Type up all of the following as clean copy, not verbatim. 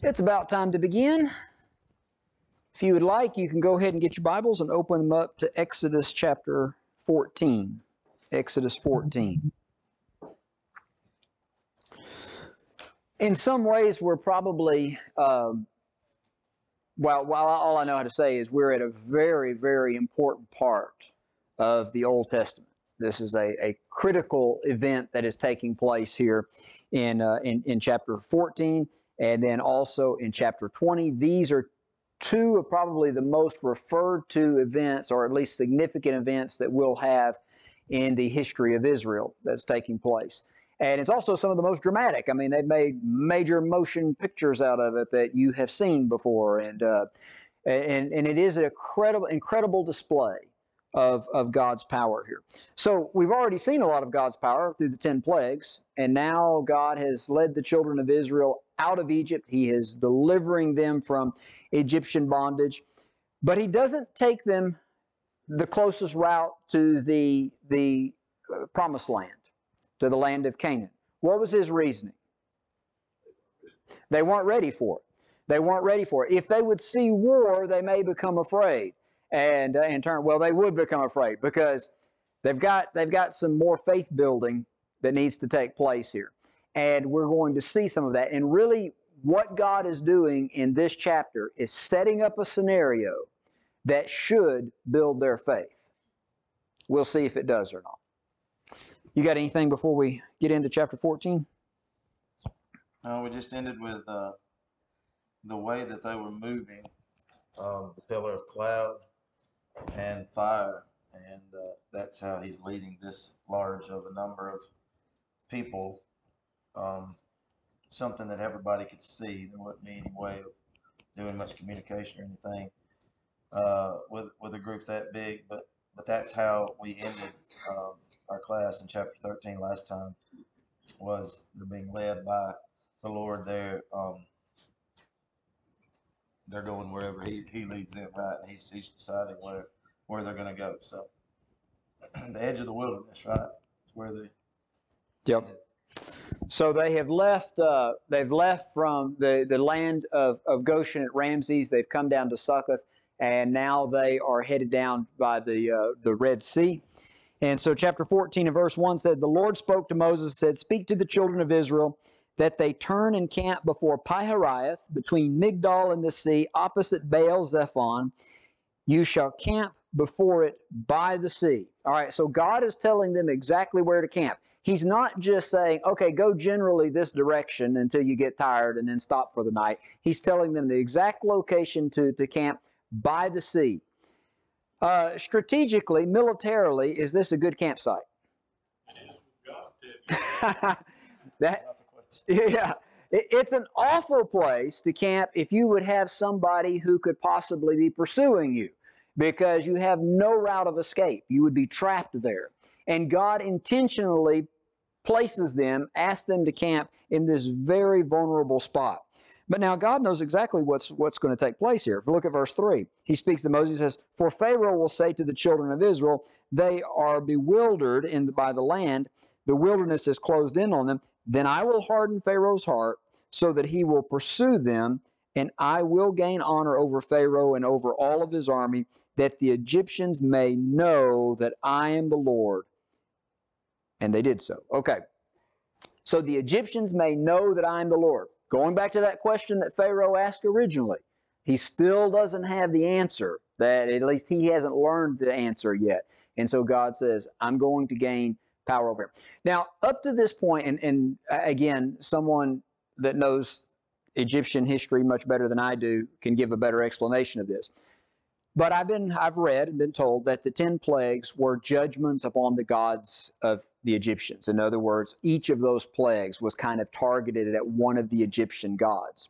It's about time to begin. If you would like, you can go ahead and get your Bibles and open them up to Exodus chapter 14. Exodus 14. In some ways, we're probably, well, all I know how to say is we're at a very, very important part of the Old Testament. This is a critical event that is taking place here in chapter 14 and then also in chapter 20. These are two of probably the most referred to events, or at least significant events, that we'll have in the history of Israel that's taking place. And it's also some of the most dramatic. I mean, they've made major motion pictures out of it that you have seen before, and it is an incredible display of God's power here. So we've already seen a lot of God's power through the 10 plagues, and now God has led the children of Israel out of Egypt. He is delivering them from Egyptian bondage, but He doesn't take them the closest route to the promised land, to the land of Canaan. What was His reasoning? They weren't ready for it. They weren't ready for it. If they would see war, they may become afraid. And in turn, well, they would become afraid because they've got some more faith building that needs to take place here. And we're going to see some of that. And really, what God is doing in this chapter is setting up a scenario that should build their faith. We'll see if it does or not. You got anything before we get into chapter 14? No, we just ended with the way that they were moving, the pillar of cloud and fire, and that's how He's leading this large of a number of people. Something that everybody could see. There wasn't any way of doing much communication or anything with a group that big, but that's how we ended our class in chapter 13 last time. Was they're being led by the Lord there. They're going wherever He leads them, right? And He's deciding where they're going to go. So the edge of the wilderness, right? It's where they. Yep. So they have left. They've left from the land of Goshen at Ramses. They've come down to Succoth, and now they are headed down by the Red Sea. And so chapter 14 and verse 1 said, "The Lord spoke to Moses, said, Speak to the children of Israel, that they turn and camp before Pi-hahiroth, between Migdol and the sea, opposite Baal-zephon. You shall camp before it by the sea." All right, so God is telling them exactly where to camp. He's not just saying, okay, go generally this direction until you get tired and then stop for the night. He's telling them the exact location to camp by the sea. Strategically, militarily, is this a good campsite? Yeah, it's an awful place to camp if you would have somebody who could possibly be pursuing you, because you have no route of escape. You would be trapped there. And God intentionally places them, asks them to camp in this very vulnerable spot. But now God knows exactly what's going to take place here. If you look at verse 3, He speaks to Moses, He says, "For Pharaoh will say to the children of Israel, they are bewildered by the land. The wilderness is closed in on them. Then I will harden Pharaoh's heart so that he will pursue them, and I will gain honor over Pharaoh and over all of his army, that the Egyptians may know that I am the Lord." And they did so. Okay. So the Egyptians may know that I am the Lord. Going back to that question that Pharaoh asked originally, he still doesn't have the answer, that at least he hasn't learned the answer yet. And so God says, I'm going to gain power over him. Now, up to this point, and again, someone that knows Egyptian history much better than I do can give a better explanation of this. But I've read and been told that the 10 plagues were judgments upon the gods of the Egyptians. In other words, each of those plagues was kind of targeted at one of the Egyptian gods.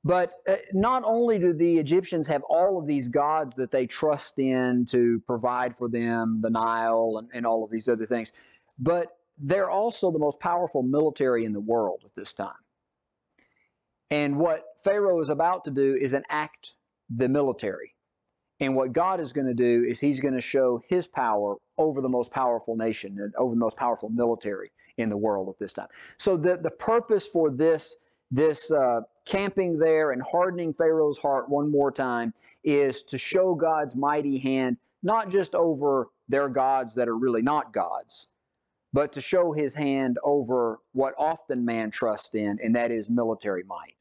But not only do the Egyptians have all of these gods that they trust in to provide for them, the Nile and all of these other things, but they're also the most powerful military in the world at this time. And what Pharaoh is about to do is enact the military. And what God is going to do is He's going to show His power over the most powerful nation and over the most powerful military in the world at this time. So the purpose for this this camping there and hardening Pharaoh's heart one more time is to show God's mighty hand, not just over their gods that are really not gods, but to show his hand over what often man trusts in, and that is military might.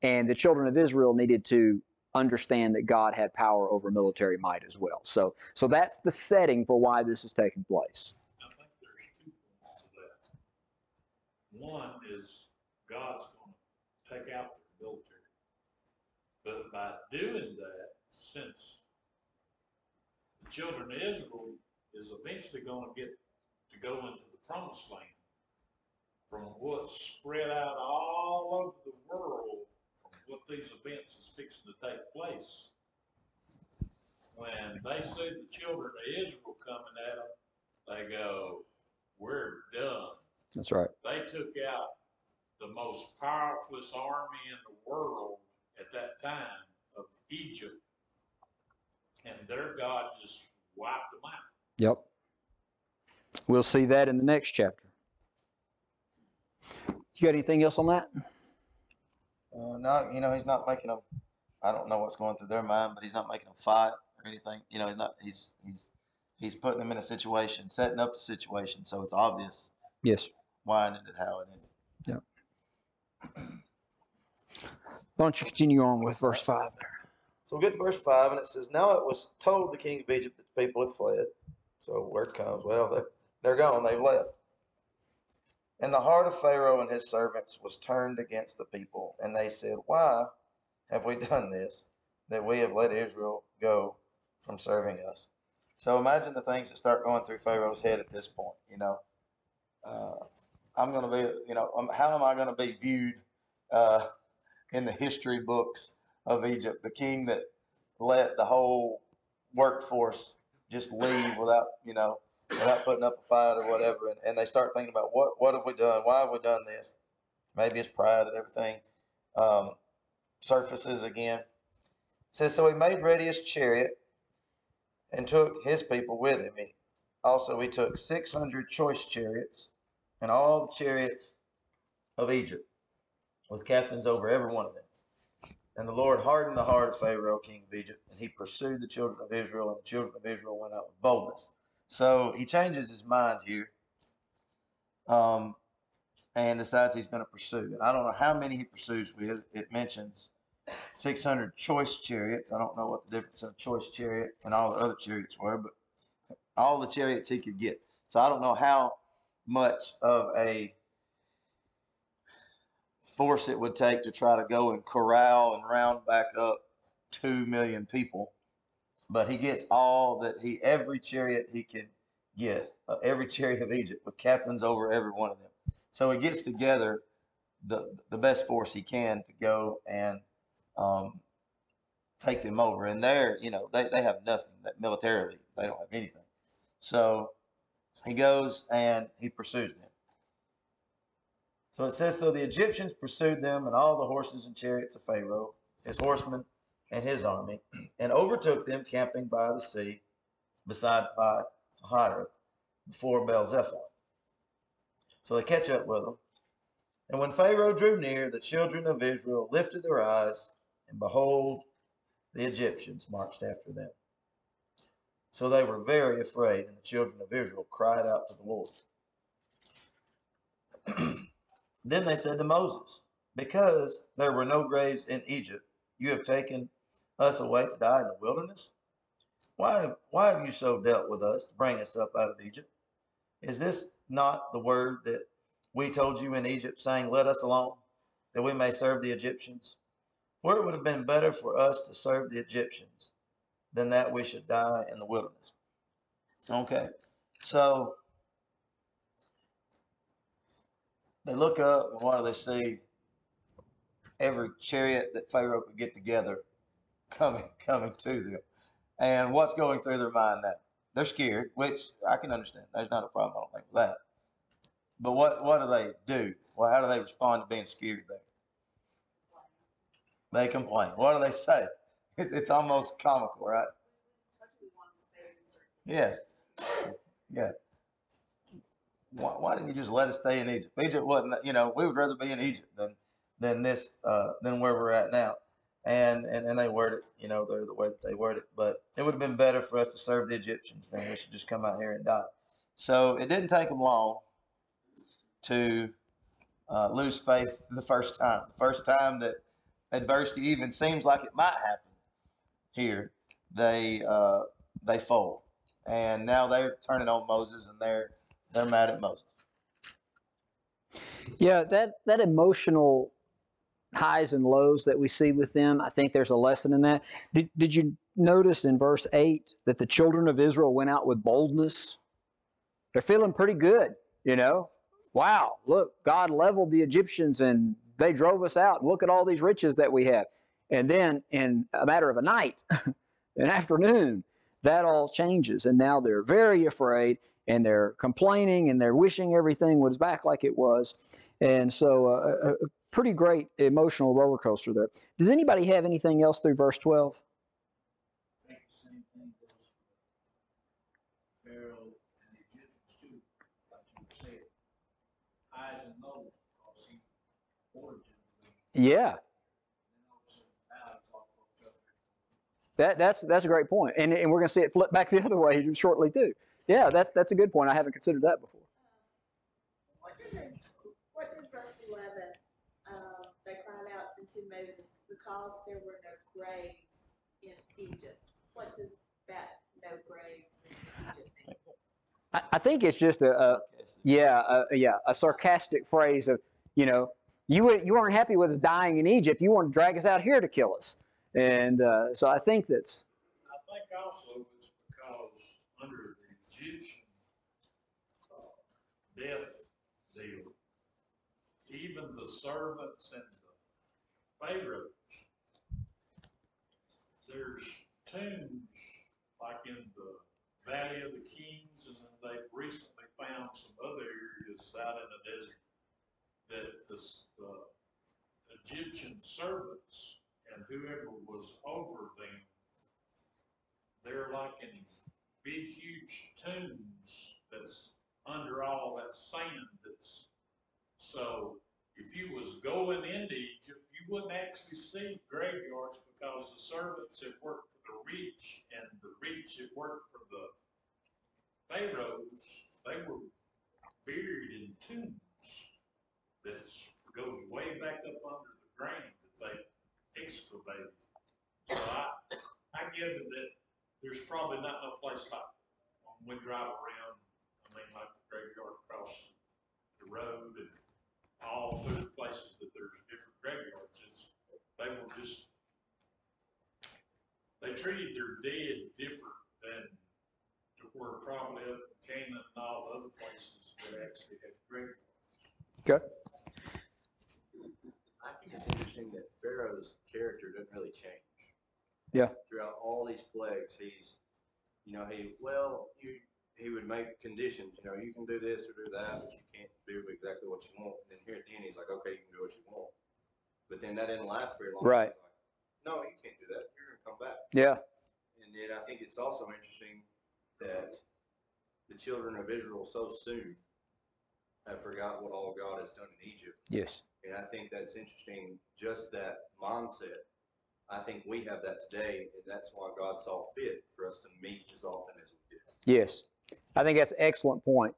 And the children of Israel needed to understand that God had power over military might as well. So that's the setting for why this is taking place. I think there's 2 points to that. One is God's going to take out the military. But by doing that, since the children of Israel is eventually going to get to go into the promised land, from what's spread out all over the world, from what these events is fixing to take place, when they see the children of Israel coming at them, they go, we're done. That's right. They took out the most powerful army in the world at that time of Egypt, and their God just wiped them out. Yep. We'll see that in the next chapter. You got anything else on that? No, he's not making them. I don't know what's going through their mind, but he's not making them fight or anything. He's not. He's putting them in a situation, setting up the situation, so it's obvious. Yes. Why it ended, how it ended. Yeah. Why don't you continue on with verse 5 there? So we get to verse 5, and it says, "Now it was told the king of Egypt that the people had fled." So word comes, well, they're gone, they've left. "And the heart of Pharaoh and his servants was turned against the people, and they said, Why have we done this, that we have let Israel go from serving us?" So imagine the things that start going through Pharaoh's head at this point. I'm going to be, how am I going to be viewed in the history books of Egypt? The king that let the whole workforce just leave without putting up a fight or whatever. And they start thinking about what have we done? Why have we done this? Maybe it's pride and everything surfaces again. It says, "So he made ready his chariot and took his people with him. He took 600 choice chariots and all the chariots of Egypt, with captains over every one of them. And the Lord hardened the heart of Pharaoh, king of Egypt, and he pursued the children of Israel, and the children of Israel went out with boldness." So he changes his mind here and decides he's going to pursue. And I don't know how many he pursues with. It mentions 600 choice chariots. I don't know what the difference of a choice chariot and all the other chariots were, but all the chariots he could get. So I don't know how much of a force it would take to try to go and corral and round back up 2 million people. But he gets every chariot he can get, every chariot of Egypt, with captains over every one of them. So he gets together the best force he can to go and take them over. And they have nothing. That militarily, they don't have anything. So he goes and he pursues them. So it says, "So the Egyptians pursued them and all the horses and chariots of Pharaoh, his horsemen, and his army, and overtook them camping by the sea beside Pi-hahiroth, before Baal-zephon." So they catch up with them. "And when Pharaoh drew near, the children of Israel lifted their eyes, and behold, the Egyptians marched after them. So they were very afraid, and the children of Israel cried out to the Lord. Then they said to Moses, Because there were no graves in Egypt, you have taken us away to die in the wilderness? Why have you so dealt with us to bring us up out of Egypt? Is this not the word that we told you in Egypt, saying, Let us alone, that we may serve the Egyptians? For it would have been better for us to serve the Egyptians than that we should die in the wilderness." Okay, so they look up, and what do they see? Every chariot that Pharaoh could get together coming to them. And what's going through their mind now? They're scared, which I can understand. There's not a problem, I don't think, with that. But what do they do? Well, how do they respond to being scared there? They complain. What do they say? It's almost comical, right? Yeah. Yeah. Why didn't you just let us stay in Egypt? Egypt wasn't, we would rather be in Egypt than this than where we're at now. And they word it, you know, they're the way that they word it. But it would have been better for us to serve the Egyptians than we should just come out here and die. So it didn't take them long to lose faith the first time. The first time that adversity even seems like it might happen here, they fold, and now they're turning on Moses, and they're mad at Moses. Yeah, that emotional highs and lows that we see with them, I think there's a lesson in that. Did you notice in verse 8 that the children of Israel went out with boldness? They're feeling pretty good, you know. Wow, look, God leveled the Egyptians and they drove us out. Look at all these riches that we have. And then in a matter of a night, an afternoon, that all changes. And now they're very afraid and they're complaining and they're wishing everything was back like it was. And so a pretty great emotional roller coaster there. Does anybody have anything else through verse 12? I think the same thing goes for Pharaoh and the Egyptians too, like you said. Highs and lows, because he ordered them to be. Yeah. That's a great point. And we're going to see it flip back the other way shortly too. Yeah, that's a good point. I haven't considered that before. What did verse 11, they cried out unto Moses because there were no graves in Egypt? What does that no graves in Egypt mean? I think it's just a sarcastic phrase of, you know, you weren't happy with us dying in Egypt. You want to drag us out here to kill us. And so I think that's. I think also it's because under the Egyptian death deal, even the servants and the pharaohs, there's tombs like in the Valley of the Kings, and then they've recently found some other areas out in the desert that the Egyptian servants and whoever was over them, they're like in big, huge tombs that's under all that sand that's. So if you was going into Egypt, you wouldn't actually see graveyards because the servants that worked for the rich and the rich that worked for the pharaohs, they were buried in tombs that goes way back up under the ground that they excavated. So I gather that there's probably not no place like when we drive around, I mean, like the graveyard across the road and all through the places that there's different graveyards. They treated their dead different than to where probably up in Canaan and all the other places that actually have graveyards. Okay. I think it's interesting that Pharaoh's character doesn't really change. Yeah. Throughout all these plagues, he's, he would make conditions, you can do this or do that, but you can't do exactly what you want. And then here at the end, he's like, okay, you can do what you want. But then that didn't last very long. Right. He's like, no, you can't do that. You're going to come back. Yeah. And then I think it's also interesting that the children of Israel so soon have forgot what all God has done in Egypt. Yes. And I think that's interesting, just that mindset. I think we have that today, and that's why God saw fit for us to meet as often as we did. Yes. I think that's an excellent point.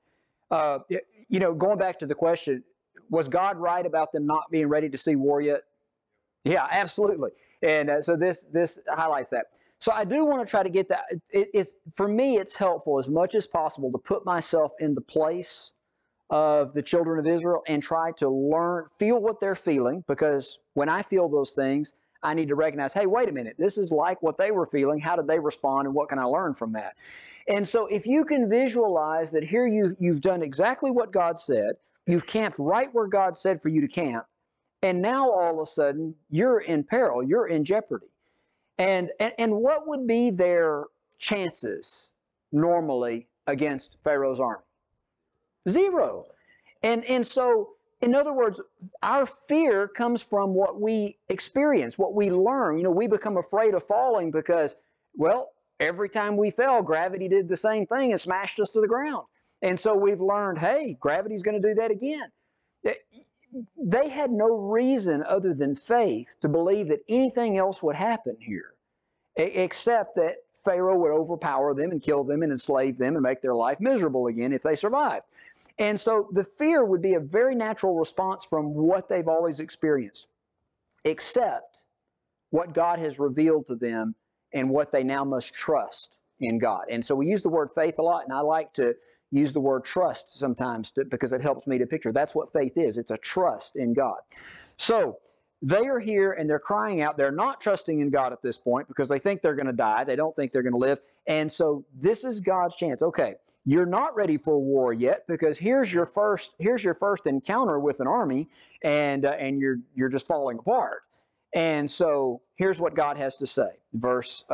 Going back to the question, was God right about them not being ready to see war yet? Yeah, absolutely. And so this highlights that. So I do want to try to get that. For me, it's helpful as much as possible to put myself in the place of the children of Israel and try to feel what they're feeling, because when I feel those things, I need to recognize, hey, wait a minute, this is like what they were feeling. How did they respond, and what can I learn from that? And so if you can visualize that here you've done exactly what God said, you've camped right where God said for you to camp, and now all of a sudden you're in peril, you're in jeopardy. And what would be their chances normally against Pharaoh's army? Zero. And so, in other words, our fear comes from what we experience, what we learn. We become afraid of falling because, well, every time we fell, gravity did the same thing and smashed us to the ground. And so we've learned, hey, gravity's going to do that again. they had no reason other than faith to believe that anything else would happen here, except that Pharaoh would overpower them and kill them and enslave them and make their life miserable again if they survived. And so the fear would be a very natural response from what they've always experienced, except what God has revealed to them and what they now must trust in God. And so we use the word faith a lot, and I like to use the word trust sometimes because it helps me to picture. That's what faith is. It's a trust in God. So they are here and they're crying out. They're not trusting in God at this point because they think they're going to die. They don't think they're going to live. And so this is God's chance. Okay, you're not ready for war yet because here's your first encounter with an army, and you're just falling apart. And so here's what God has to say. Verse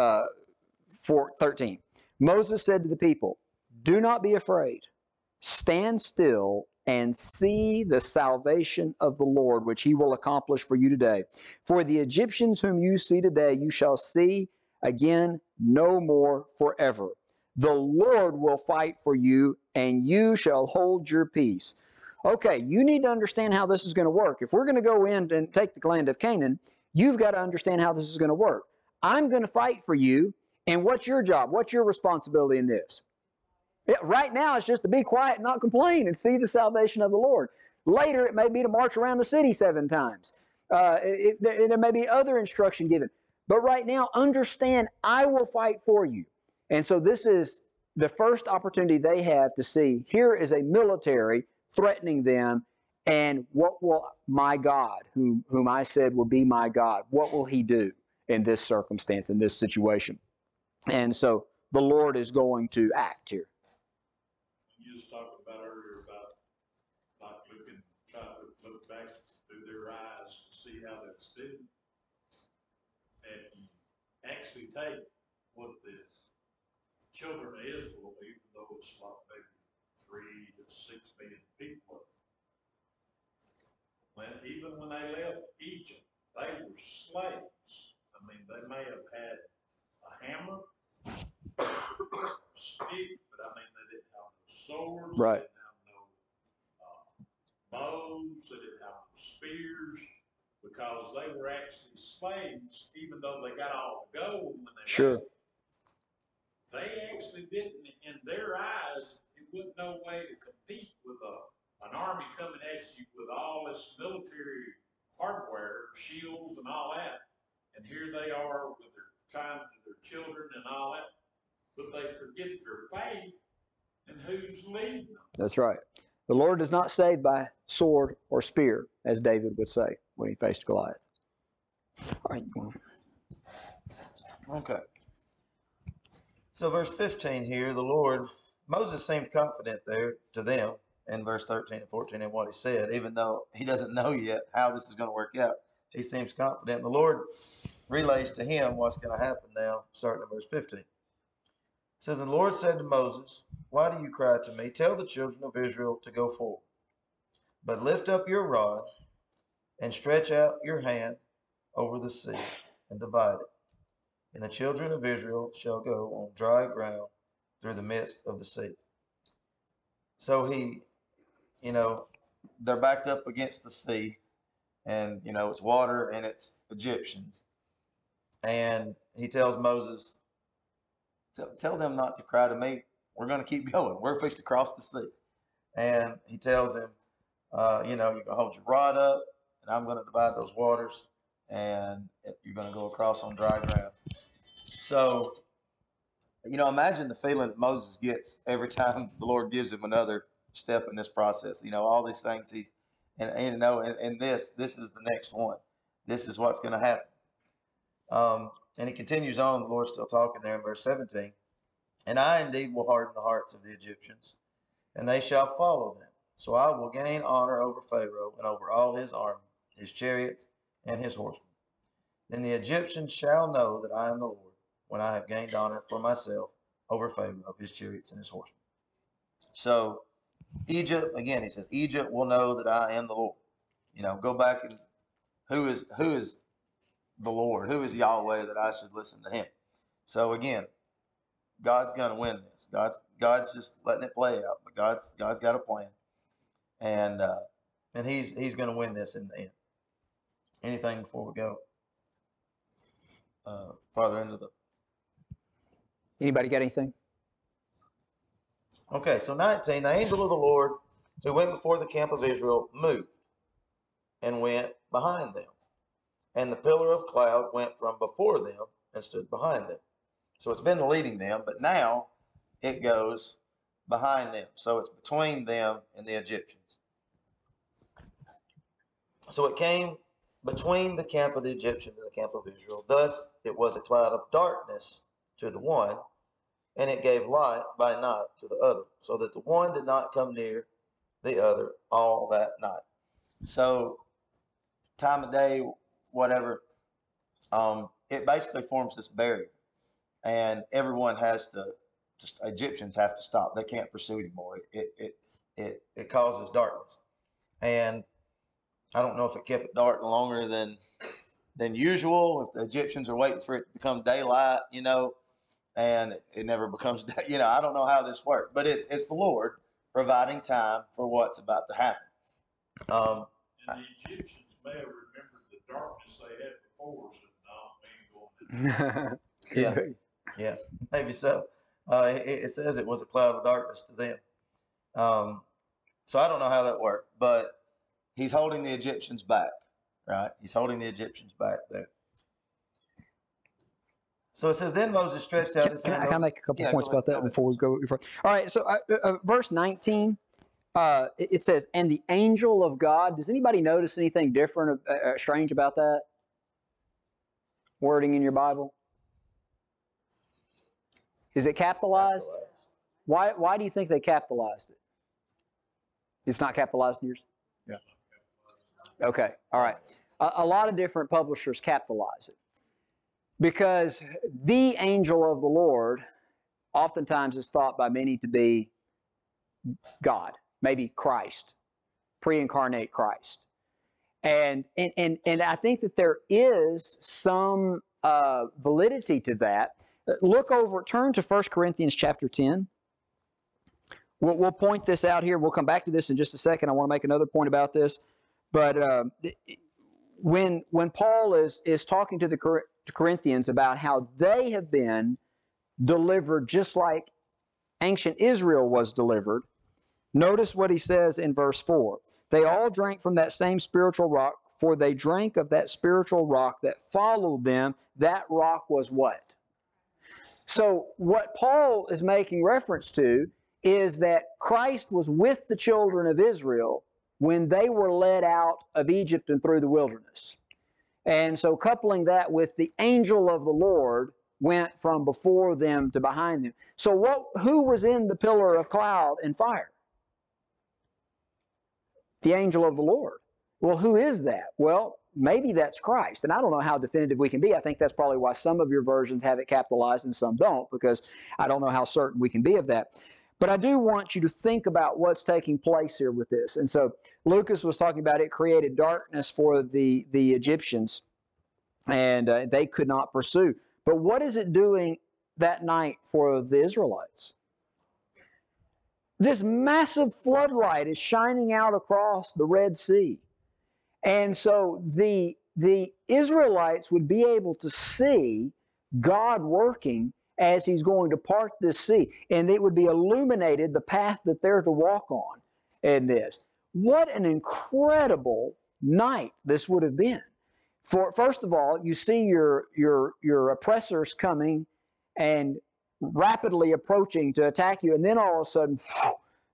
13. Moses said to the people, "Do not be afraid. Stand still and see the salvation of the Lord, which he will accomplish for you today. For the Egyptians whom you see today, you shall see again no more forever. The Lord will fight for you, and you shall hold your peace." Okay, you need to understand how this is going to work. If we're going to go in and take the land of Canaan, you've got to understand how this is going to work. I'm going to fight for you, and what's your job? What's your responsibility in this? Right now, it's just to be quiet and not complain and see the salvation of the Lord. Later, it may be to march around the city 7 times. There may be other instruction given. But right now, understand, I will fight for you. And so this is the first opportunity they have to see, here is a military threatening them, and what will my God, whom I said will be my God, what will he do in this circumstance, in this situation? And so the Lord is going to act here. You just talked about earlier about like trying to look back through their eyes to see how they stood. And you actually take what the children of Israel, even though it's like maybe 3 to 6 million people, even when they left Egypt, they were slaves. I mean, they may have had a hammer, stick, but I mean, they didn't have no swords. Right. They didn't have no bows. They didn't have no spears, because they were actually slaves, even though they got all the gold when they Sure. left. They actually didn't, in their eyes, it wasn't no way to compete with an army coming at you with all this military hardware, shields and all that. And here they are with their children and all that. But they forget their faith and who's leading them. That's right. The Lord does not save by sword or spear, as David would say when he faced Goliath. All right. Okay. So verse 15 here, Moses seemed confident there to them in verse 13 and 14 in what he said, even though he doesn't know yet how this is going to work out. He seems confident. The Lord relays to him what's going to happen now, starting in verse 15. It says, "And the Lord said to Moses, why do you cry to me? Tell the children of Israel to go forward. But lift up your rod and stretch out your hand over the sea and divide it. And the children of Israel shall go on dry ground through the midst of the sea." So they're backed up against the sea, and, it's water and it's Egyptians. And he tells Moses, tell them not to cry to me. We're going to keep going. We're fixed to cross the sea. And he tells him, you're going to hold your rod up, and I'm going to divide those waters, and you're going to go across on dry ground. So, imagine the feeling that Moses gets every time the Lord gives him another step in this process. All these things and this is the next one. This is what's going to happen. And he continues on, the Lord's still talking there in verse 17. "And I indeed will harden the hearts of the Egyptians, and they shall follow them. So I will gain honor over Pharaoh and over all his army, his chariots, and his horsemen. Then the Egyptians shall know that I am the Lord, when I have gained honor for myself over Pharaoh, his chariots, and his horsemen." So Egypt, again, he says, Egypt will know that I am the Lord. Go back and who is the Lord? Who is Yahweh that I should listen to him? So again, God's going to win this. God's just letting it play out, but God's got a plan. And And he's going to win this in the end. Anything before we go farther into the... Anybody got anything? Okay, so 19, the angel of the Lord who went before the camp of Israel moved and went behind them. And the pillar of cloud went from before them and stood behind them. So it's been leading them, but now it goes behind them. So it's between them and the Egyptians. So it came between the camp of the Egyptians and the camp of Israel. Thus it was a cloud of darkness to the one, and it gave light by night to the other, so that the one did not come near the other all that night. So time of day, whatever, it basically forms this barrier, and everyone has to, just Egyptians have to stop. They can't pursue anymore. It causes darkness, and I don't know if it kept it dark longer than usual. If the Egyptians are waiting for it to become daylight, and it never becomes day. I don't know how this worked, but it's the Lord providing time for what's about to happen. And the Egyptians may have remembered the darkness they had before, so no, we ain't going in. Yeah, maybe so. It says it was a cloud of darkness to them. So I don't know how that worked, but he's holding the Egyptians back, right? He's holding the Egyptians back there. So it says, then Moses stretched out his hand. Can I make a couple points about that before we go? All right, so verse 19, it says, and the angel of God. Does anybody notice anything different, strange about that wording in your Bible? Is it capitalized? Why do you think they capitalized it? It's not capitalized in yours? Yeah. Okay, all right. A lot of different publishers capitalize it, because the angel of the Lord oftentimes is thought by many to be God, maybe Christ, pre-incarnate Christ. And I think that there is some validity to that. Turn to 1 Corinthians chapter 10. We'll point this out here. We'll come back to this in just a second. I want to make another point about this. But when Paul is talking to the Corinthians about how they have been delivered just like ancient Israel was delivered, notice what he says in verse 4. They all drank from that same spiritual rock, for they drank of that spiritual rock that followed them. That rock was what? So what Paul is making reference to is that Christ was with the children of Israel when they were led out of Egypt and through the wilderness. And so coupling that with the angel of the Lord went from before them to behind them. So who was in the pillar of cloud and fire? The angel of the Lord. Well, who is that? Well, maybe that's Christ. And I don't know how definitive we can be. I think that's probably why some of your versions have it capitalized and some don't, because I don't know how certain we can be of that. But I do want you to think about what's taking place here with this. And so Lucas was talking about it created darkness for the Egyptians, and they could not pursue. But what is it doing that night for the Israelites? This massive floodlight is shining out across the Red Sea. And so the Israelites would be able to see God working as He's going to part this sea. And it would be illuminated, the path that they're to walk on in this. What an incredible night this would have been. First of all, you see your oppressors coming and rapidly approaching to attack you, and then all of a sudden,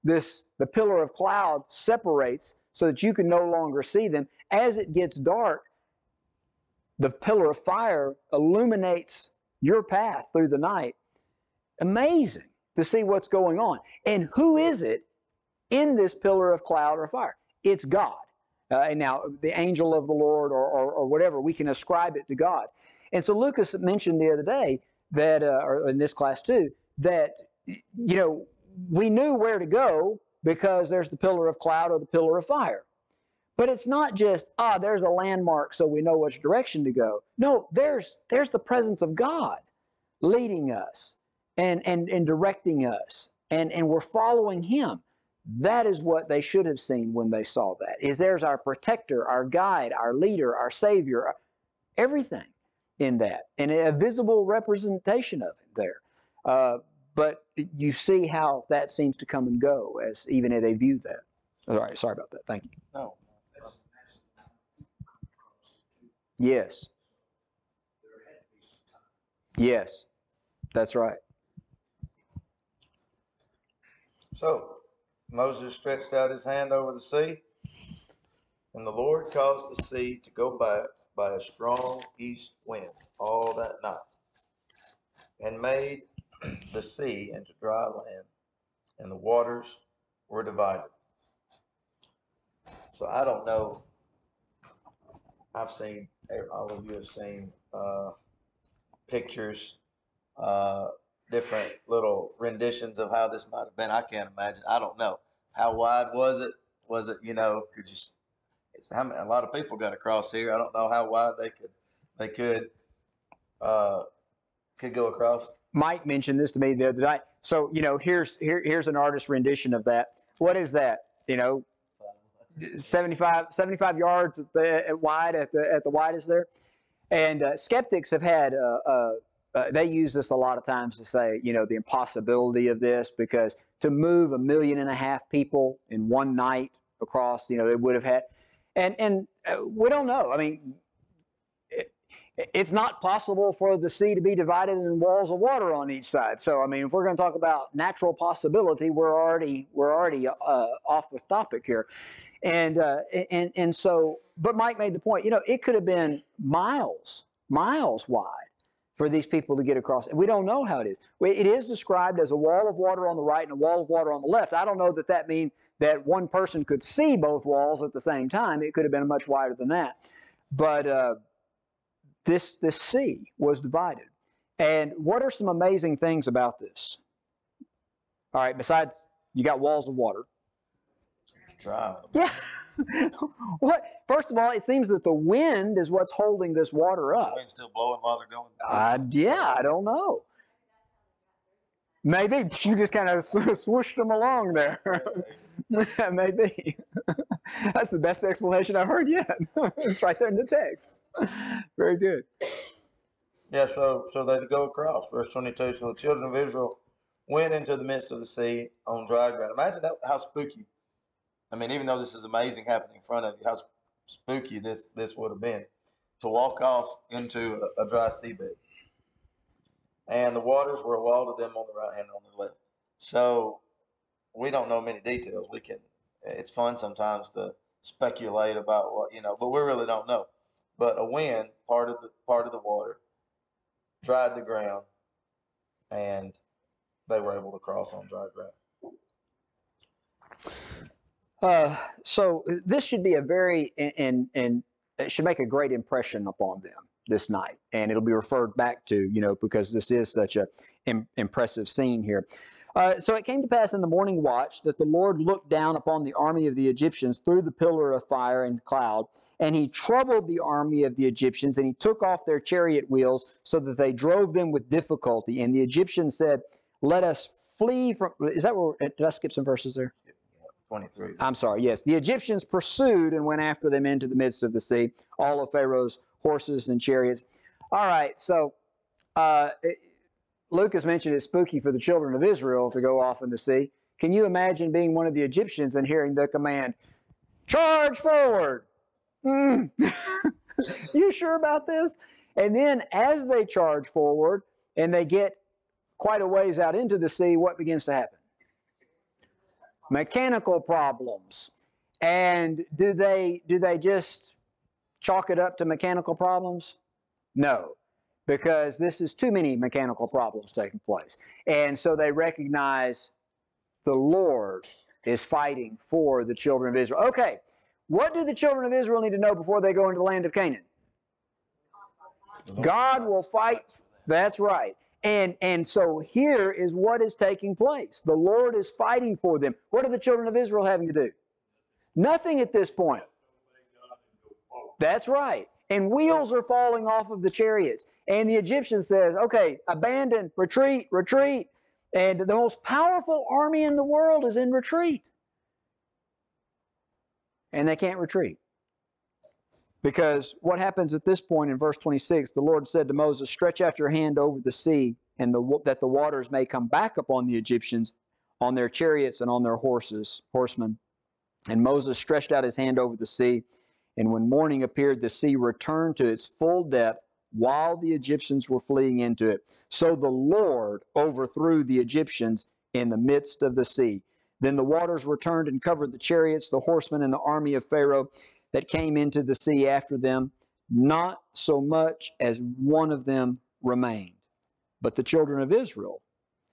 the pillar of cloud separates so that you can no longer see them. As it gets dark, the pillar of fire illuminates your path through the night. Amazing to see what's going on. And who is it in this pillar of cloud or fire? It's God. And now, the angel of the Lord or whatever, we can ascribe it to God. And so Lucas mentioned the other day that, or in this class too, that, we knew where to go because there's the pillar of cloud or the pillar of fire. But it's not just, there's a landmark so we know which direction to go. No, there's the presence of God leading us and directing us. And we're following Him. That is what they should have seen when they saw that. Is there's our protector, our guide, our leader, our savior, everything in that, and a visible representation of him there. But you see how that seems to come and go as even as they view that. All right, sorry about that. Thank you. No. Yes. Yes, that's right. So Moses stretched out his hand over the sea, and the Lord caused the sea to go back by a strong east wind all that night, and made the sea into dry land, and the waters were divided. So I don't know. I've seen, all of you have seen pictures, different little renditions of how this might have been. I can't imagine. I don't know. How wide was it? Was it, could you, a lot of people got across here. I don't know how wide they could go across. Mike mentioned this to me the other night. So, here's an artist rendition of that. What is that? 75 yards wide at the widest there. And skeptics have had, they use this a lot of times to say, the impossibility of this, because to move 1.5 million people in one night across, it would have had, and we don't know. I mean, it's not possible for the sea to be divided in walls of water on each side. So, I mean, if we're going to talk about natural possibility, we're already off the topic here. And so, but Mike made the point, it could have been miles wide for these people to get across. We don't know how it is. It is described as a wall of water on the right and a wall of water on the left. I don't know that means that one person could see both walls at the same time. It could have been much wider than that. But this sea was divided. And what are some amazing things about this? All right, besides you got walls of water. Dry. Yeah. What? First of all, it seems that the wind is what's holding this water up. The wind's still blowing while they're going. Yeah, I don't know. Maybe you just kind of swooshed them along there. Maybe. That's the best explanation I've heard yet. It's right there in the text. Very good. Yeah, so they go across. Verse 22. So the children of Israel went into the midst of the sea on dry ground. Imagine how spooky. I mean, even though this is amazing happening in front of you, how spooky this would have been to walk off into a dry seabed. And the waters were a wall to them on the right hand and on the left. So we don't know many details. It's fun sometimes to speculate about what, but we really don't know. But a wind parted the water, dried the ground, and they were able to cross on dry ground. So this should be a very, and it should make a great impression upon them this night. And it'll be referred back to, because this is such a impressive scene here. So it came to pass in the morning watch that the Lord looked down upon the army of the Egyptians through the pillar of fire and cloud, and he troubled the army of the Egyptians, and he took off their chariot wheels so that they drove them with difficulty. And the Egyptians said, let us flee from, is that where, did I skip some verses there? 23. I'm sorry, yes. The Egyptians pursued and went after them into the midst of the sea, all of Pharaoh's horses and chariots. All right, so Luke has mentioned it's spooky for the children of Israel to go off in the sea. Can you imagine being one of the Egyptians and hearing the command, charge forward? You sure about this? And then as they charge forward and they get quite a ways out into the sea, what begins to happen? Mechanical problems. And do they just chalk it up to mechanical problems? No, because this is too many mechanical problems taking place. And so they recognize the Lord is fighting for the children of Israel. Okay, what do the children of Israel need to know before they go into the land of Canaan? God will fight. That's right. And so here is what is taking place. The Lord is fighting for them. What are the children of Israel having to do? Nothing at this point. That's right. And wheels are falling off of the chariots. And the Egyptian says, okay, abandon, retreat, retreat. And the most powerful army in the world is in retreat. and they can't retreat. Because what happens at this point in verse 26, the Lord said to Moses, stretch out your hand over the sea, and that the waters may come back upon the Egyptians, on their chariots and on their horsemen. And Moses stretched out his hand over the sea, and when morning appeared, the sea returned to its full depth while the Egyptians were fleeing into it. So the Lord overthrew the Egyptians in the midst of the sea. Then the waters returned and covered the chariots, the horsemen, and the army of Pharaoh that came into the sea after them. Not so much as one of them remained. But the children of Israel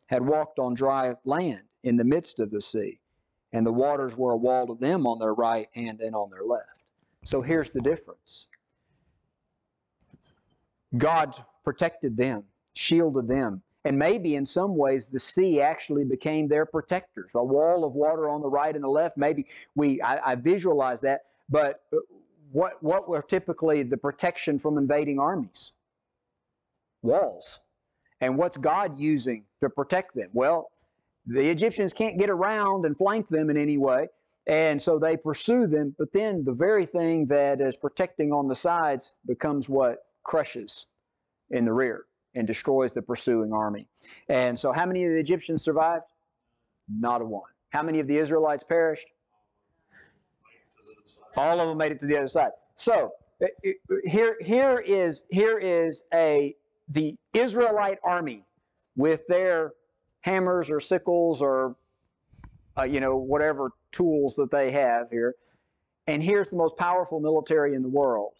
had walked on dry land in the midst of the sea, and the waters were a wall to them on their right hand and on their left. So here's the difference. God protected them, shielded them, and maybe in some ways the sea actually became their protectors. A wall of water on the right and the left, maybe I visualize that, but what were typically the protection from invading armies? Walls. And what's God using to protect them? Well, the Egyptians can't get around and flank them in any way, and so they pursue them, but then the very thing that is protecting on the sides becomes what crushes in the rear and destroys the pursuing army. And so how many of the Egyptians survived? Not a one. How many of the Israelites perished? All of them made it to the other side. So here is the Israelite army with their hammers or sickles or whatever tools that they have here. And here's the most powerful military in the world.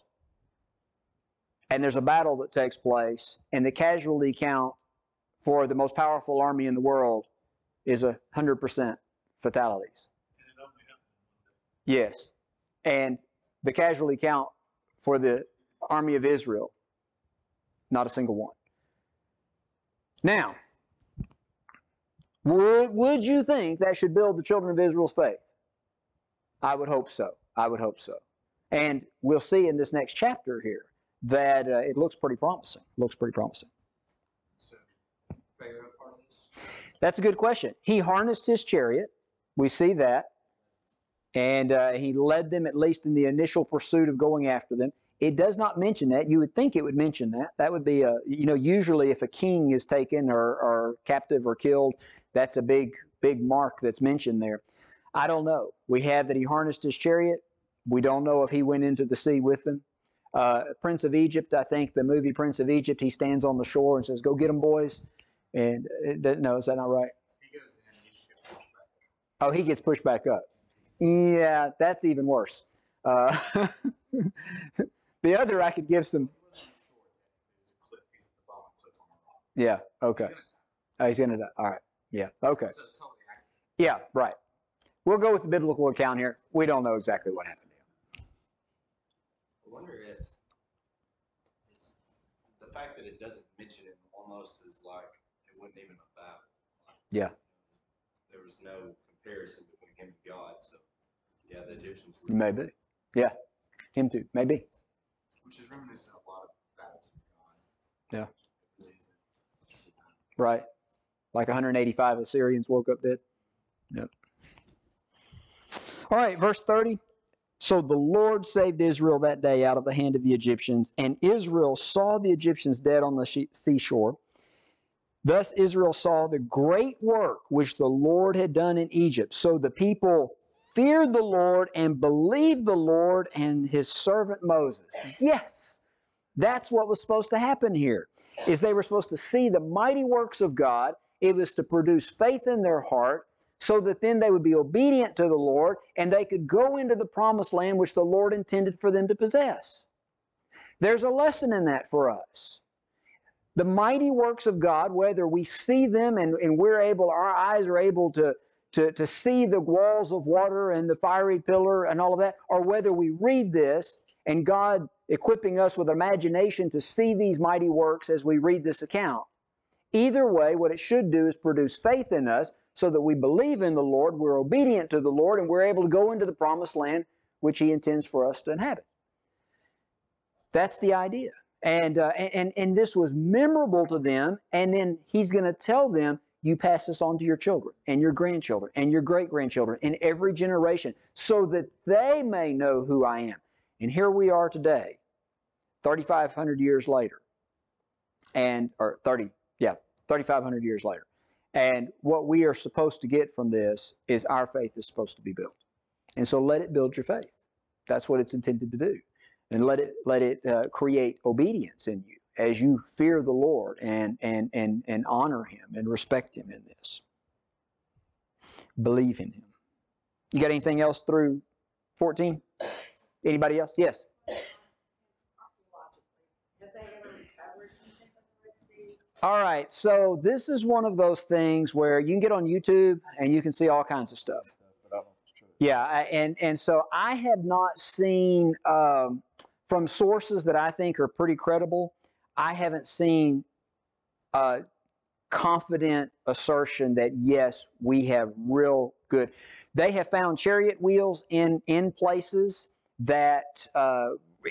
And there's a battle that takes place, and the casualty count for the most powerful army in the world is 100% fatalities. Yes. And the casualty count for the army of Israel, not a single one. Now, would you think that should build the children of Israel's faith? I would hope so. I would hope so. And we'll see in this next chapter here that it looks pretty promising. Looks pretty promising. So, Pharaoh part of this? That's a good question. He harnessed his chariot. We see that. And he led them, at least in the initial pursuit of going after them. It does not mention that. You would think it would mention that. That would be usually if a king is taken or captive or killed, that's a big mark that's mentioned there. I don't know. We have that he harnessed his chariot. We don't know if he went into the sea with them. Prince of Egypt, I think the movie Prince of Egypt, he stands on the shore and says, "Go get them, boys." And no, is that not right? He goes in and he just gets pushed back up. Oh, he gets pushed back up. Yeah, that's even worse. The other I could give some. Yeah, okay. Oh, he's going to die. All right. Yeah, okay. Yeah, right. We'll go with the biblical account here. We don't know exactly what happened to him. I wonder if it's the fact that it doesn't mention him almost is like it wasn't even a battle. Yeah. There was no comparison between him and God, so yeah, the Egyptians were. Maybe. Yeah. Him too. Maybe. Which is reminiscent of a lot of battles with God. Yeah. Right. Like 185 Assyrians woke up dead. Yep. All right, verse 30. So the Lord saved Israel that day out of the hand of the Egyptians, and Israel saw the Egyptians dead on the seashore. Thus Israel saw the great work which the Lord had done in Egypt. So the people feared the Lord and believed the Lord and his servant Moses. Yes, that's what was supposed to happen here, is they were supposed to see the mighty works of God. It was to produce faith in their heart so that then they would be obedient to the Lord and they could go into the promised land which the Lord intended for them to possess. There's a lesson in that for us. The mighty works of God, whether we see them and our eyes are able to see the walls of water and the fiery pillar and all of that, or whether we read this and God equipping us with imagination to see these mighty works as we read this account. Either way, what it should do is produce faith in us so that we believe in the Lord, we're obedient to the Lord, and we're able to go into the promised land which He intends for us to inhabit. That's the idea. And this was memorable to them, and then He's going to tell them, you pass this on to your children and your grandchildren and your great-grandchildren in every generation so that they may know who I am. And here we are today, 3,500 years later, or 3,500 years later. And what we are supposed to get from this is our faith is supposed to be built. And so let it build your faith. That's what it's intended to do. And let it create obedience in you as you fear the Lord and honor Him and respect Him in this. Believe in Him. You got anything else through 14? Anybody else? Yes. Have they ever recovered anything from the Red Sea? All right, so this is one of those things where you can get on YouTube and you can see all kinds of stuff. But I don't know if it's true. Yeah, and so I have not seen, from sources that I think are pretty credible, I haven't seen a confident assertion that, yes, we have real good. They have found chariot wheels in places that,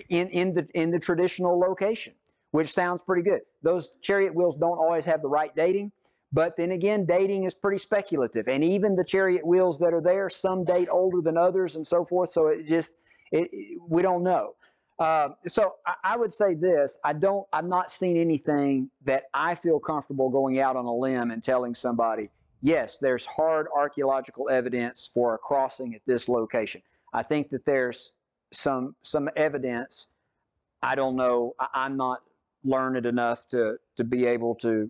in the traditional location, which sounds pretty good. Those chariot wheels don't always have the right dating, but then again, dating is pretty speculative. And even the chariot wheels that are there, some date older than others and so forth. So we don't know. So I would say this: I've not seen anything that I feel comfortable going out on a limb and telling somebody, yes, there's hard archaeological evidence for a crossing at this location. I think that there's some evidence. I don't know. I'm not learned enough to be able to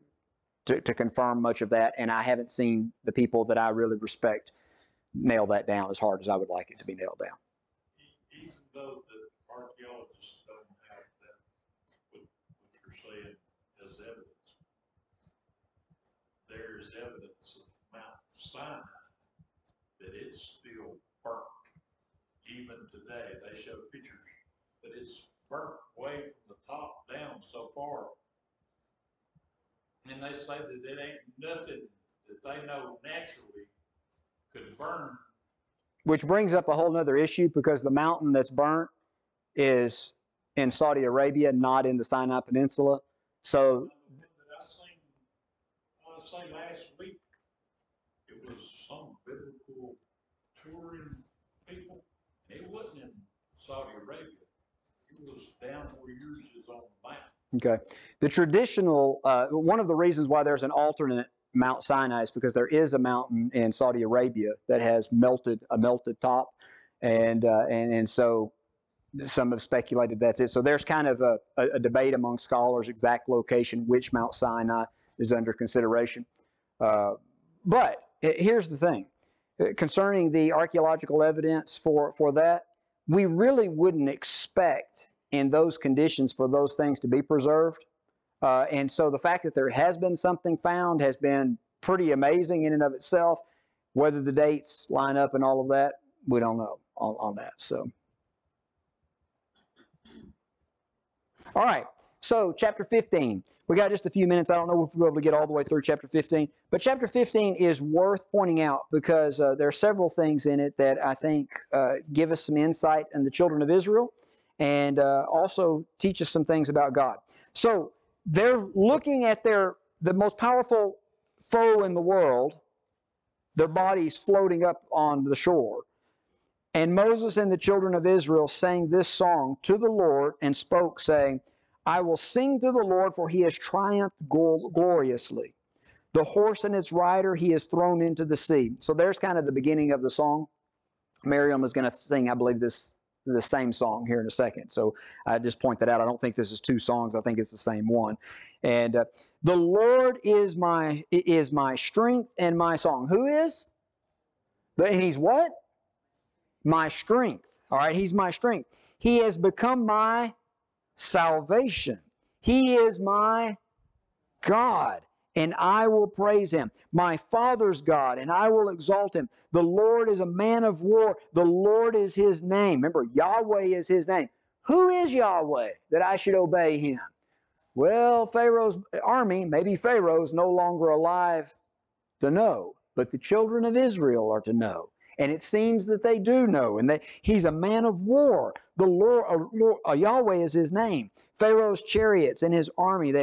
confirm much of that, and I haven't seen the people that I really respect nail that down as hard as I would like it to be nailed down. Even though the archaeologists don't have that, what you're saying as evidence, there's evidence of Mount Sinai that it's still burnt. Even today, they show pictures that it's burnt way from the top down so far. And they say that it ain't nothing that they know naturally could burn. Which brings up a whole other issue, because the mountain that's burnt is in Saudi Arabia, not in the Sinai Peninsula. So I say last week, it was some biblical touring people. It wasn't in Saudi Arabia. It was down where yours is on the mountain. Okay. The traditional, one of the reasons why there's an alternate Mount Sinai is because there is a mountain in Saudi Arabia that has a melted top. And so some have speculated that's it. So there's kind of a debate among scholars, exact location, which Mount Sinai is under consideration. But here's the thing. Concerning the archaeological evidence for that, we really wouldn't expect in those conditions for those things to be preserved. And so the fact that there has been something found has been pretty amazing in and of itself. Whether the dates line up and all of that, we don't know on that. So, all right. So chapter 15, we got just a few minutes. I don't know if we'll be able to get all the way through chapter 15, but chapter 15 is worth pointing out because there are several things in it that I think give us some insight in the children of Israel and also teach us some things about God. So they're looking at the most powerful foe in the world, their bodies floating up on the shore. And Moses and the children of Israel sang this song to the Lord and spoke, saying, I will sing to the Lord, for he has triumphed gloriously. The horse and its rider he has thrown into the sea. So there's kind of the beginning of the song. Miriam is going to sing, I believe, the same song here in a second. So I just point that out. I don't think this is two songs. I think it's the same one. And the Lord is my strength and my song. Who is? And he's what? My strength. All right, he's my strength. He has become my salvation. He is my God, and I will praise him. My Father's God, and I will exalt him. The Lord is a man of war. The Lord is his name. Remember, Yahweh is his name. Who is Yahweh that I should obey him? Well, Pharaoh's army, maybe Pharaoh's no longer alive to know, but the children of Israel are to know. And it seems that they do know, and he's a man of war. The Lord, Yahweh is his name. Pharaoh's chariots and his army he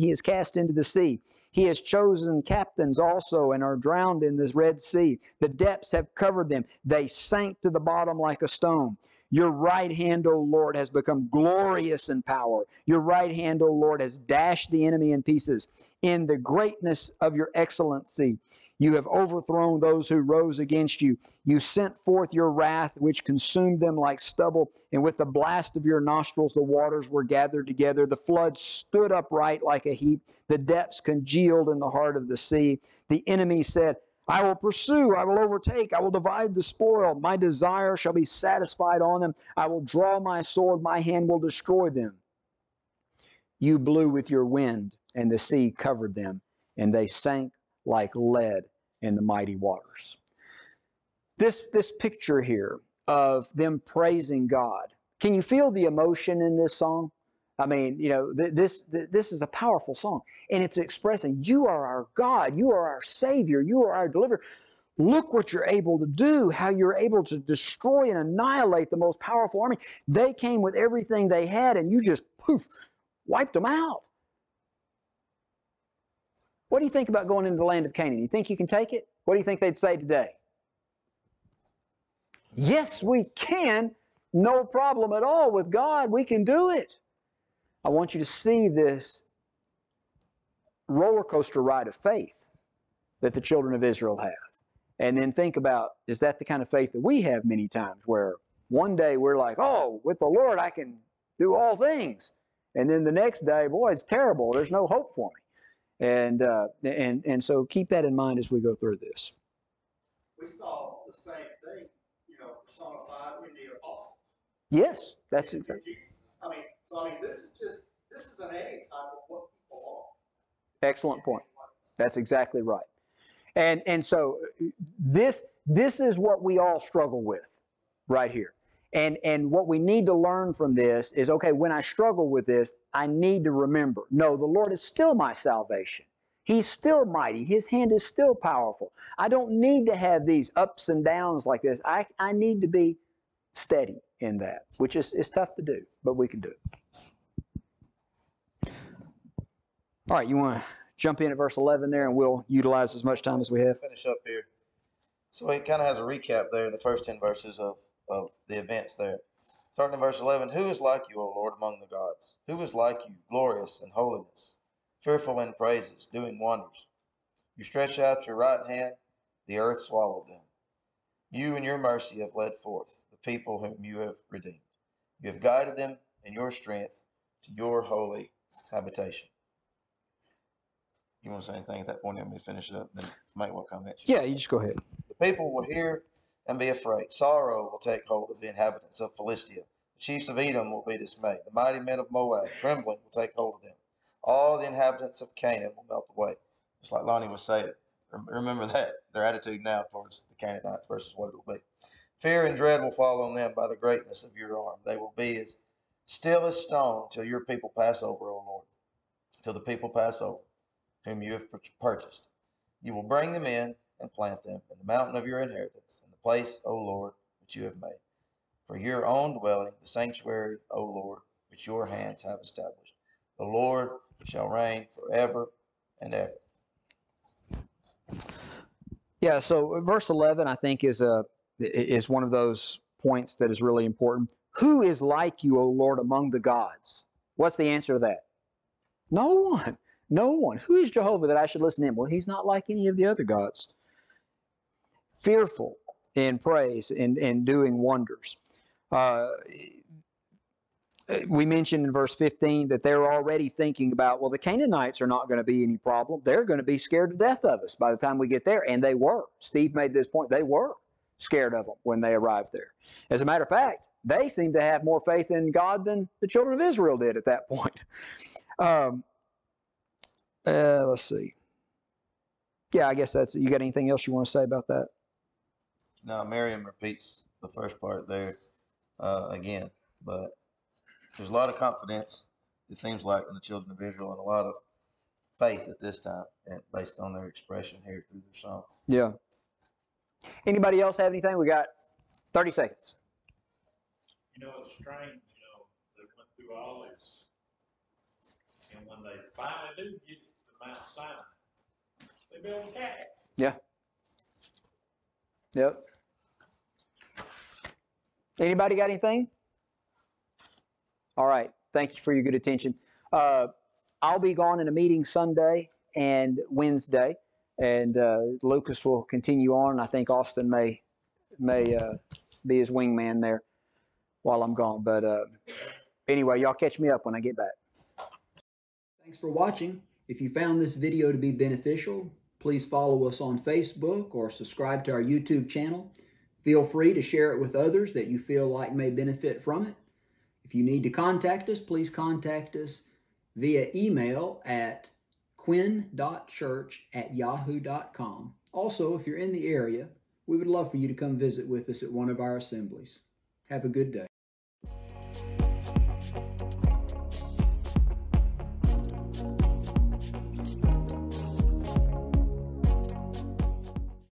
has cast into the sea. He has chosen captains also and are drowned in this Red Sea. The depths have covered them. They sank to the bottom like a stone. Your right hand, O Lord, has become glorious in power. Your right hand, O Lord, has dashed the enemy in pieces. In the greatness of your excellency, you have overthrown those who rose against you. You sent forth your wrath, which consumed them like stubble, and with the blast of your nostrils the waters were gathered together. The flood stood upright like a heap. The depths congealed in the heart of the sea. The enemy said, I will pursue, I will overtake, I will divide the spoil. My desire shall be satisfied on them. I will draw my sword, my hand will destroy them. You blew with your wind, and the sea covered them, and they sank like lead in the mighty waters. This picture here of them praising God. Can you feel the emotion in this song? I mean, you know, this is a powerful song, and it's expressing, you are our God, you are our Savior, you are our deliverer. Look what you're able to do, how you're able to destroy and annihilate the most powerful army. They came with everything they had, and you just, poof, wiped them out. What do you think about going into the land of Canaan? You think you can take it? What do you think they'd say today? Yes, we can. No problem at all with God. We can do it. I want you to see this roller coaster ride of faith that the children of Israel have. And then think about, is that the kind of faith that we have many times, where one day we're like, oh, with the Lord I can do all things. And then the next day, boy, it's terrible. There's no hope for me. And so keep that in mind as we go through this. We saw the same thing, personified in the apostles. Yes, that's exactly. This is an antitype of what people are. Excellent point. That's exactly right. And so this is what we all struggle with right here. And what we need to learn from this is, okay, when I struggle with this, I need to remember, no, the Lord is still my salvation. He's still mighty. His hand is still powerful. I don't need to have these ups and downs like this. I need to be steady in that, which is tough to do, but we can do it. All right, you want to jump in at verse 11 there, and we'll utilize as much time as we have. Finish up here. So he kind of has a recap there in the first 10 verses of the events there. Starting in verse 11, who is like you, O Lord, among the gods? Who is like you, glorious in holiness, fearful in praises, doing wonders? You stretch out your right hand, the earth swallowed them. You in your mercy have led forth the people whom you have redeemed. You have guided them in your strength to your holy habitation. You want to say anything at that point? Let me finish it up and then make what comment. Yeah, you just go ahead. The people will hear and be afraid. Sorrow will take hold of the inhabitants of Philistia. The chiefs of Edom will be dismayed. The mighty men of Moab, trembling, will take hold of them. All the inhabitants of Canaan will melt away. Just like Lonnie was saying. Remember that, their attitude now towards the Canaanites versus what it will be. Fear and dread will fall on them by the greatness of your arm. They will be as still as stone till your people pass over, O Lord, till the people pass over, whom you have purchased. You will bring them in and plant them in the mountain of your inheritance, in the place, O Lord, which you have made. For your own dwelling, the sanctuary, O Lord, which your hands have established. The Lord shall reign forever and ever. Yeah, so verse 11, I think, is one of those points that is really important. Who is like you, O Lord, among the gods? What's the answer to that? No one. No one. Who is Jehovah that I should listen to him? Well, he's not like any of the other gods. Fearful in praise and doing wonders. We mentioned in verse 15 that they're already thinking about, well, the Canaanites are not going to be any problem. They're going to be scared to death of us by the time we get there. And they were. Steve made this point. They were scared of them when they arrived there. As a matter of fact, they seemed to have more faith in God than the children of Israel did at that point. Let's see. Yeah, I guess that's, you got anything else you want to say about that? Now, Miriam repeats the first part there again, but there's a lot of confidence, it seems like, in the children of Israel, and a lot of faith at this time, and based on their expression here through their song. Yeah. Anybody else have anything? We got 30 seconds. You know, it's strange, they went through all this. And when they finally do get to Mount Sinai, they build a cabin. Yeah. Yep. Anybody got anything? All right. Thank you for your good attention. I'll be gone in a meeting Sunday and Wednesday, and Lucas will continue on. I think Austin may be his wingman there while I'm gone. But anyway, y'all catch me up when I get back. Thanks for watching. If you found this video to be beneficial, please follow us on Facebook or subscribe to our YouTube channel. Feel free to share it with others that you feel like may benefit from it. If you need to contact us, please contact us via email at quinn.church@yahoo.com. Also, if you're in the area, we would love for you to come visit with us at one of our assemblies. Have a good day.